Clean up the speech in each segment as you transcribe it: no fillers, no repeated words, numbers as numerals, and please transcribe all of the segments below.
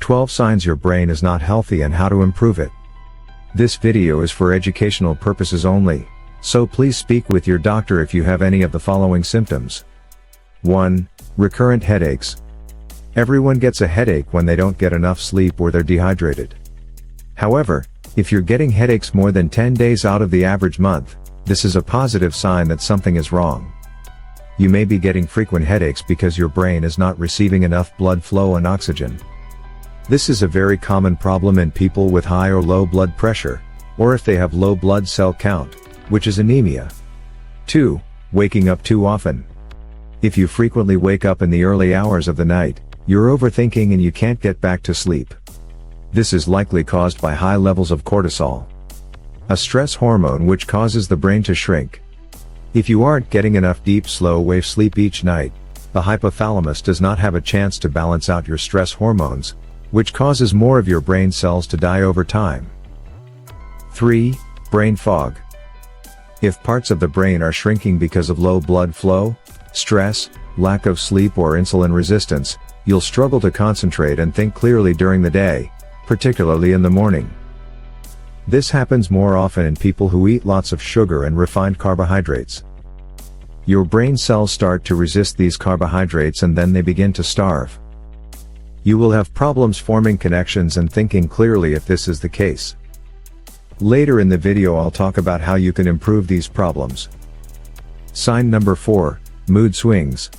12 signs your brain is not healthy and how to improve it. This video is for educational purposes only, so please speak with your doctor if you have any of the following symptoms. 1. Recurrent headaches. Everyone gets a headache when they don't get enough sleep or they're dehydrated. However, if you're getting headaches more than 10 days out of the average month, this is a positive sign that something is wrong. You may be getting frequent headaches because your brain is not receiving enough blood flow and oxygen. This is a very common problem in people with high or low blood pressure, or if they have low blood cell count, which is anemia. 2. Waking up too often. If you frequently wake up in the early hours of the night, you're overthinking and you can't get back to sleep. This is likely caused by high levels of cortisol, a stress hormone which causes the brain to shrink. If you aren't getting enough deep slow-wave sleep each night, the hypothalamus does not have a chance to balance out your stress hormones, which causes more of your brain cells to die over time. 3. Brain fog. If parts of the brain are shrinking because of low blood flow, stress, lack of sleep or insulin resistance, you'll struggle to concentrate and think clearly during the day, particularly in the morning. This happens more often in people who eat lots of sugar and refined carbohydrates. Your brain cells start to resist these carbohydrates and then they begin to starve. You will have problems forming connections and thinking clearly if this is the case. Later in the video I'll talk about how you can improve these problems. Sign number 4, mood swings.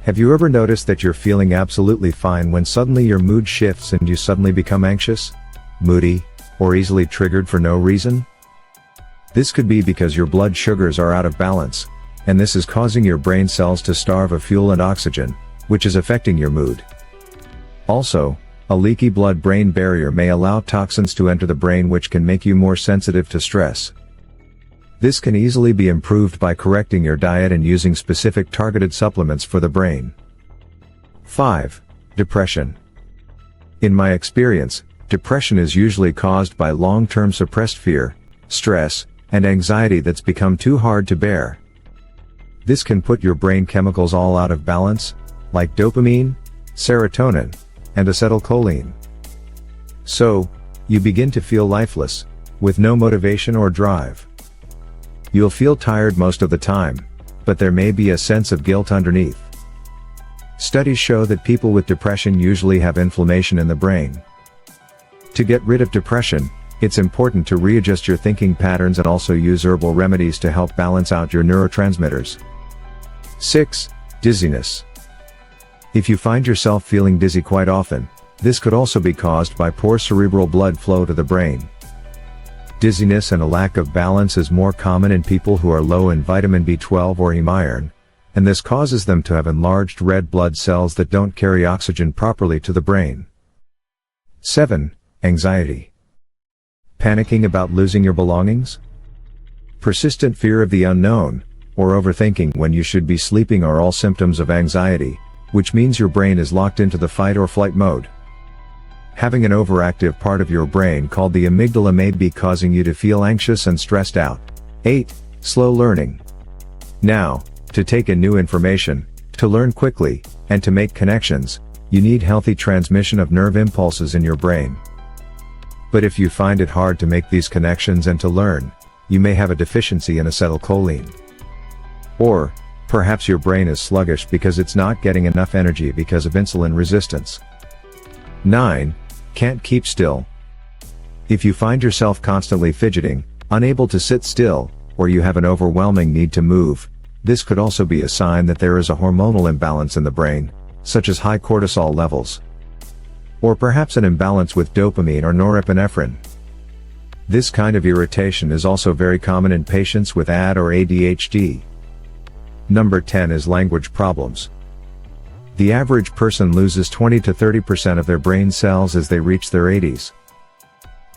Have you ever noticed that you're feeling absolutely fine when suddenly your mood shifts and you suddenly become anxious, moody, or easily triggered for no reason? This could be because your blood sugars are out of balance, and this is causing your brain cells to starve of fuel and oxygen, which is affecting your mood. Also, a leaky blood-brain barrier may allow toxins to enter the brain which can make you more sensitive to stress. This can easily be improved by correcting your diet and using specific targeted supplements for the brain. 5. Depression. In my experience, depression is usually caused by long-term suppressed fear, stress, and anxiety that's become too hard to bear. This can put your brain chemicals all out of balance, like dopamine, serotonin, and acetylcholine. So, you begin to feel lifeless, with no motivation or drive. You'll feel tired most of the time, but there may be a sense of guilt underneath. Studies show that people with depression usually have inflammation in the brain. To get rid of depression, it's important to readjust your thinking patterns and also use herbal remedies to help balance out your neurotransmitters. 6. Dizziness. If you find yourself feeling dizzy quite often, this could also be caused by poor cerebral blood flow to the brain. Dizziness and a lack of balance is more common in people who are low in vitamin B12 or heme iron, and this causes them to have enlarged red blood cells that don't carry oxygen properly to the brain. 7. Anxiety. Panicking about losing your belongings? Persistent fear of the unknown, or overthinking when you should be sleeping are all symptoms of anxiety, which means your brain is locked into the fight or flight mode. Having an overactive part of your brain called the amygdala may be causing you to feel anxious and stressed out. 8. Slow learning. Now, to take in new information, to learn quickly, and to make connections, you need healthy transmission of nerve impulses in your brain. But if you find it hard to make these connections and to learn, you may have a deficiency in acetylcholine. Or, perhaps your brain is sluggish because it's not getting enough energy because of insulin resistance. 9. Can't keep still. If you find yourself constantly fidgeting, unable to sit still, or you have an overwhelming need to move, this could also be a sign that there is a hormonal imbalance in the brain, such as high cortisol levels. Or perhaps an imbalance with dopamine or norepinephrine. This kind of irritation is also very common in patients with AD or ADHD. Number 10 is language problems. The average person loses 20 to 30% of their brain cells as they reach their 80s.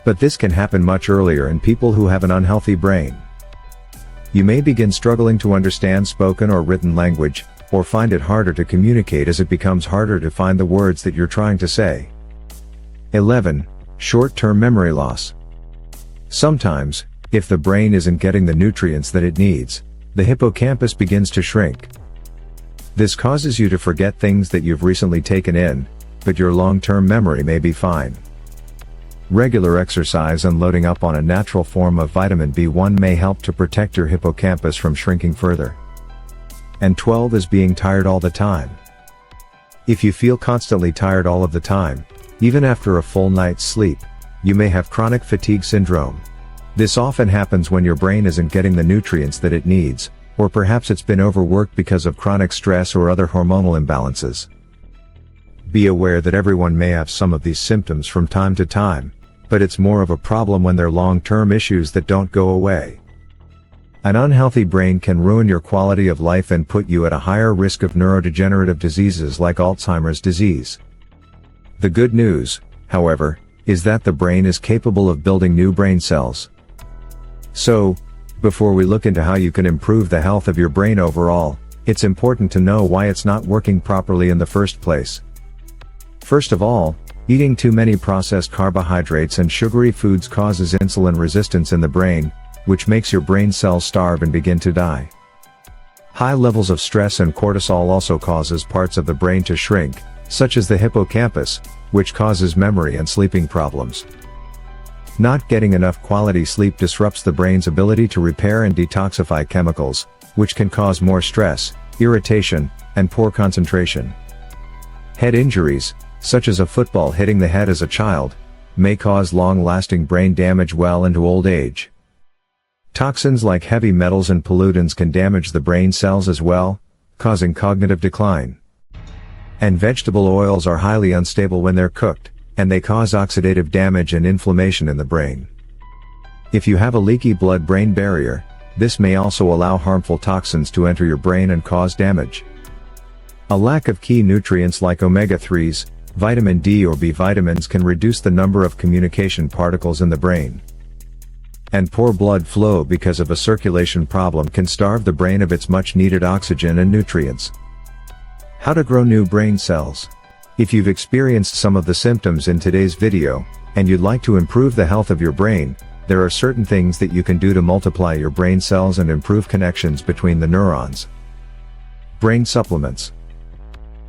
But this can happen much earlier in people who have an unhealthy brain. You may begin struggling to understand spoken or written language, or find it harder to communicate as it becomes harder to find the words that you're trying to say. 11. Short-term memory loss. Sometimes, if the brain isn't getting the nutrients that it needs, the hippocampus begins to shrink. This causes you to forget things that you've recently taken in, but your long-term memory may be fine. Regular exercise and loading up on a natural form of vitamin B1 may help to protect your hippocampus from shrinking further. And 12 is being tired all the time. If you feel constantly tired all of the time, even after a full night's sleep, you may have chronic fatigue syndrome. This often happens when your brain isn't getting the nutrients that it needs, or perhaps it's been overworked because of chronic stress or other hormonal imbalances. Be aware that everyone may have some of these symptoms from time to time, but it's more of a problem when they're long-term issues that don't go away. An unhealthy brain can ruin your quality of life and put you at a higher risk of neurodegenerative diseases like Alzheimer's disease. The good news, however, is that the brain is capable of building new brain cells. So, before we look into how you can improve the health of your brain overall, it's important to know why it's not working properly in the first place. First of all, eating too many processed carbohydrates and sugary foods causes insulin resistance in the brain, which makes your brain cells starve and begin to die. High levels of stress and cortisol also causes parts of the brain to shrink, such as the hippocampus, which causes memory and sleeping problems. Not getting enough quality sleep disrupts the brain's ability to repair and detoxify chemicals, which can cause more stress, irritation, and poor concentration. Head injuries, such as a football hitting the head as a child, may cause long-lasting brain damage well into old age. Toxins like heavy metals and pollutants can damage the brain cells as well, causing cognitive decline. And vegetable oils are highly unstable when they're cooked, and they cause oxidative damage and inflammation in the brain. If you have a leaky blood-brain barrier, this may also allow harmful toxins to enter your brain and cause damage. A lack of key nutrients like omega-3s, vitamin D or B vitamins can reduce the number of communication particles in the brain. And poor blood flow because of a circulation problem can starve the brain of its much-needed oxygen and nutrients. How to grow new brain cells. If you've experienced some of the symptoms in today's video, and you'd like to improve the health of your brain, there are certain things that you can do to multiply your brain cells and improve connections between the neurons. Brain supplements.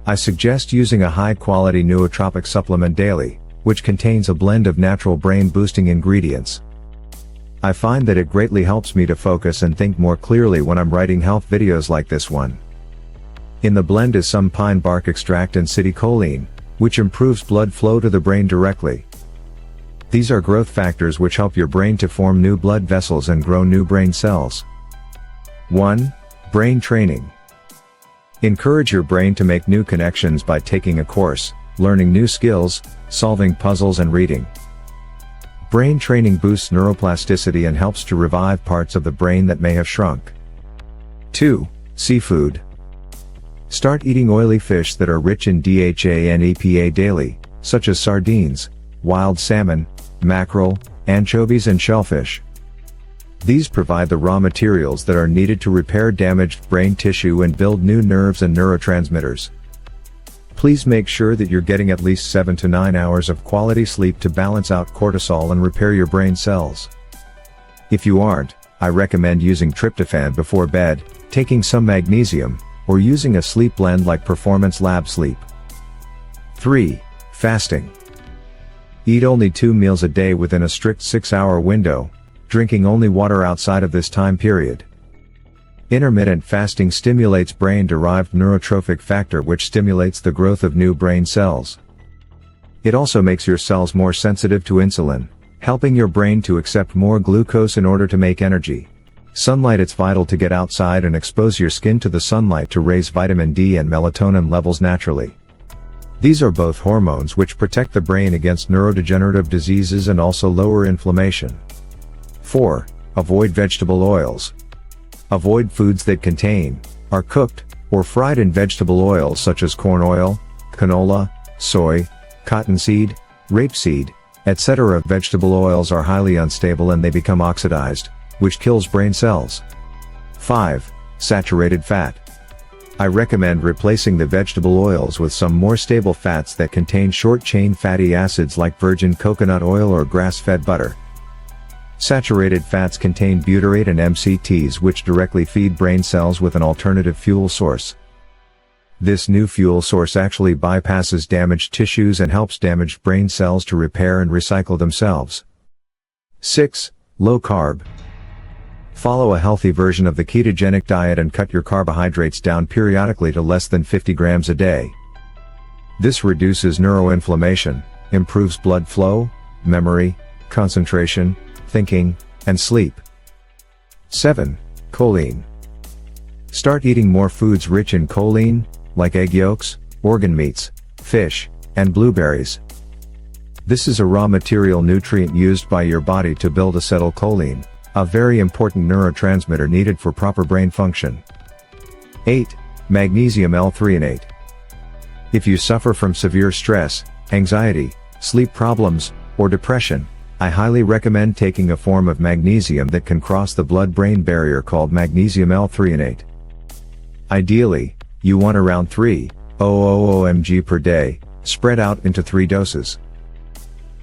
I suggest using a high-quality nootropic supplement daily, which contains a blend of natural brain-boosting ingredients. I find that it greatly helps me to focus and think more clearly when I'm writing health videos like this one. In the blend is some pine bark extract and citicoline, which improves blood flow to the brain directly. These are growth factors which help your brain to form new blood vessels and grow new brain cells. 1. Brain training. Encourage your brain to make new connections by taking a course, learning new skills, solving puzzles and reading. Brain training boosts neuroplasticity and helps to revive parts of the brain that may have shrunk. 2. Seafood. Start eating oily fish that are rich in DHA and EPA daily, such as sardines, wild salmon, mackerel, anchovies and shellfish. These provide the raw materials that are needed to repair damaged brain tissue and build new nerves and neurotransmitters. Please make sure that you're getting at least 7 to 9 hours of quality sleep to balance out cortisol and repair your brain cells. If you aren't, I recommend using tryptophan before bed, taking some magnesium, or using a sleep blend like Performance Lab Sleep. 3. Fasting. Eat only 2 meals a day within a strict 6-hour window, drinking only water outside of this time period. Intermittent fasting stimulates brain-derived neurotrophic factor which stimulates the growth of new brain cells. It also makes your cells more sensitive to insulin, helping your brain to accept more glucose in order to make energy. Sunlight. It's vital to get outside and expose your skin to the sunlight to raise vitamin D and melatonin levels naturally. These are both hormones which protect the brain against neurodegenerative diseases and also lower inflammation. 4. Avoid vegetable oils. Avoid foods that contain, are cooked, or fried in vegetable oils such as corn oil, canola, soy, cottonseed, rapeseed, etc. Vegetable oils are highly unstable and they become oxidized, which kills brain cells. 5. Saturated fat. I recommend replacing the vegetable oils with some more stable fats that contain short-chain fatty acids like virgin coconut oil or grass-fed butter. Saturated fats contain butyrate and MCTs which directly feed brain cells with an alternative fuel source. This new fuel source actually bypasses damaged tissues and helps damaged brain cells to repair and recycle themselves. 6. Low carb. Follow a healthy version of the ketogenic diet and cut your carbohydrates down periodically to less than 50 grams a day. This reduces neuroinflammation, improves blood flow, memory, concentration, thinking, and sleep. 7. Choline. Start eating more foods rich in choline, like egg yolks, organ meats, fish, and blueberries. This is a raw material nutrient used by your body to build acetylcholine, a very important neurotransmitter needed for proper brain function. 8. Magnesium L-threonate. If you suffer from severe stress, anxiety, sleep problems, or depression, I highly recommend taking a form of magnesium that can cross the blood-brain barrier called magnesium L-threonate. Ideally, you want around 3,000 mg per day, spread out into 3 doses.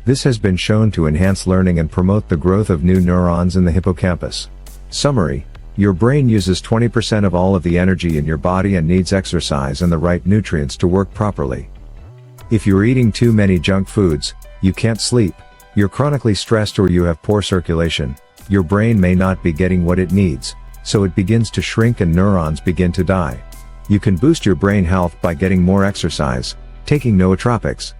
This has been shown to enhance learning and promote the growth of new neurons in the hippocampus. Summary: your brain uses 20% of all of the energy in your body and needs exercise and the right nutrients to work properly. If you're eating too many junk foods, you can't sleep, you're chronically stressed, or you have poor circulation, your brain may not be getting what it needs, so it begins to shrink and neurons begin to die. You can boost your brain health by getting more exercise, taking nootropics.